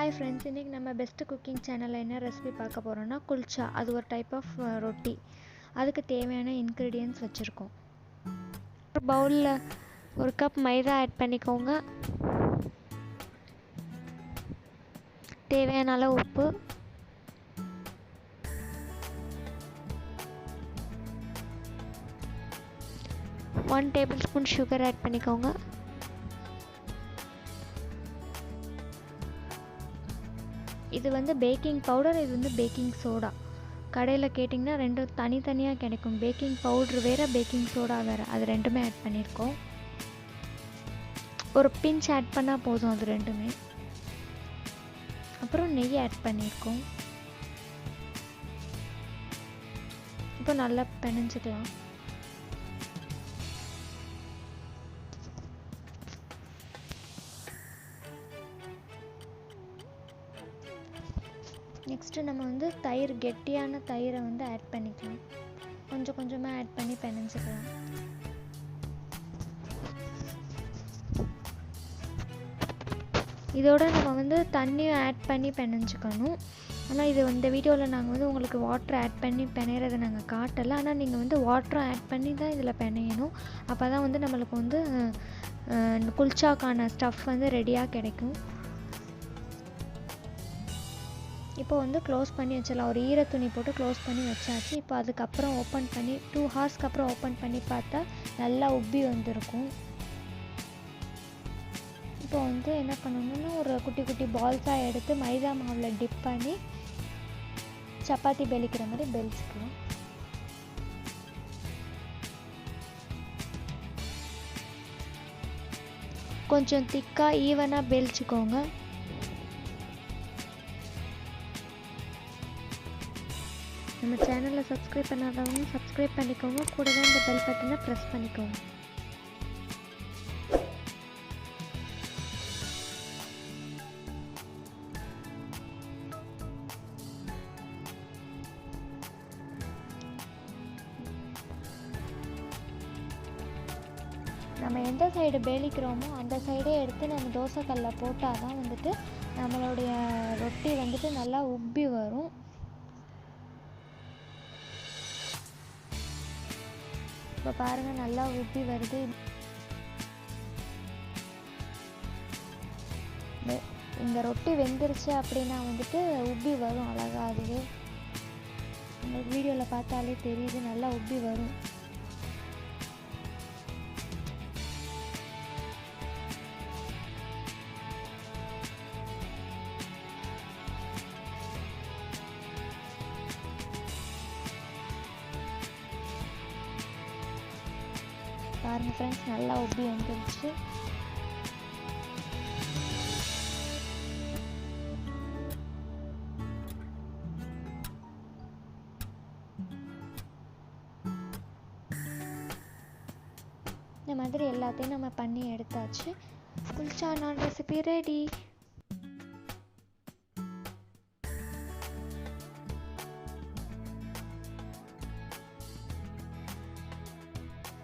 Hi friends, இன்னைக்கு நம்ம best cooking சேனல்ல என்ன ரெசிபி பார்க்க போறோம்னா குல்ச்சா. அது ஒரு டைப் ஆஃப் ரொட்டி. அதுக்கு தேவையான இன்கிரிடியன்ட்ஸ் வச்சிருக்கோம். ஒரு பவுல்ல ஒரு கப் மைதா ஆட் பண்ணிக்கோங்க. தேவையான அளவு உப்பு, one tablespoon sugar add பண்ணிக்கோங்க. இது வந்து பேக்கிங் பவுடர், இது வந்து பேக்கிங் சோடா. கடையில் கேட்டிங்கன்னா ரெண்டும் தனித்தனியாக கிடைக்கும். பேக்கிங் பவுட்ரு வேறு, பேக்கிங் சோடா வேறு. அது ரெண்டுமே ஆட் பண்ணியிருக்கோம். ஒரு பிஞ்ச் ஆட் பண்ணால் போதும் அது ரெண்டுமே. அப்புறம் நெய் ஆட் பண்ணியிருக்கோம். இப்போ நல்லா பிணைஞ்சிக்கலாம். நெக்ஸ்ட்டு நம்ம வந்து தயிர், கெட்டியான தயிரை வந்து ஆட் பண்ணிக்கலாம். கொஞ்சம் கொஞ்சமாக ஆட் பண்ணி பிணைஞ்சிக்கலாம். இதோட நம்ம வந்து தண்ணியும் ஆட் பண்ணி பிணைஞ்சிக்கணும். ஆனால் இது இந்த வீடியோவில் நாங்கள் வந்து உங்களுக்கு வாட்டர் ஆட் பண்ணி பிணையிறதை நாங்கள் காட்டலை. ஆனால் நீங்கள் வந்து வாட்டரும் ஆட் பண்ணி தான் இதில் பிணையணும். அப்போ தான் வந்து நம்மளுக்கு வந்து குல்ச்சாக்கான ஸ்டஃப் வந்து ரெடியாக கிடைக்கும். இப்போ வந்து க்ளோஸ் பண்ணி வச்சிடலாம். ஒரு ஈர துணி போட்டு க்ளோஸ் பண்ணி வச்சாச்சு. இப்போ அதுக்கப்புறம் ஓப்பன் பண்ணி 2 ஹார்ஸ்க்கு அப்புறம் ஓப்பன் பண்ணி பார்த்தா நல்லா உப்பி வந்திருக்கும். இப்போ வந்து என்ன பண்ணணும்னா ஒரு குட்டி குட்டி பால்ஸாக எடுத்து மைதா மாவில் டிப் பண்ணி சப்பாத்தி பெலிக்கிற மாதிரி பெலிச்சுக்கலாம். கொஞ்சம் திக்காக ஈவனாக பெலிச்சுக்கோங்க. நம்ம சேனலை சப்ஸ்கிரைப் பண்ணாதவங்க சப்ஸ்கிரைப் பண்ணிக்கோங்க. கூடவே இந்த பெல் பட்டனை ப்ரெஸ் பண்ணிக்கோங்க. நம்ம எந்த சைடு பேலிக்கிறோமோ அந்த சைடே எடுத்து நம்ம தோசைக்கல்லில் போட்டால் தான் வந்துட்டு நம்மளுடைய ரொட்டி வந்துட்டு நல்லா உப்பி வரும். இப்போ பாருங்கள் நல்லா உப்பி வருது. இந்த ரொட்டி வெந்துருச்சு அப்படின்னா வந்துட்டு உப்பி வரும் அழகா. அதுவே உங்களுக்கு வீடியோவில் பார்த்தாலே தெரியுது, நல்லா உப்பி வரும். பாருங்கள் ஃப்ரெண்ட்ஸ், நல்லா உப்பி வந்துருச்சு. இந்த மாதிரி எல்லாத்தையும் நம்ம பண்ணி எடுத்தாச்சு. குல்ச்சா நான் ரெசிபி ரெடி.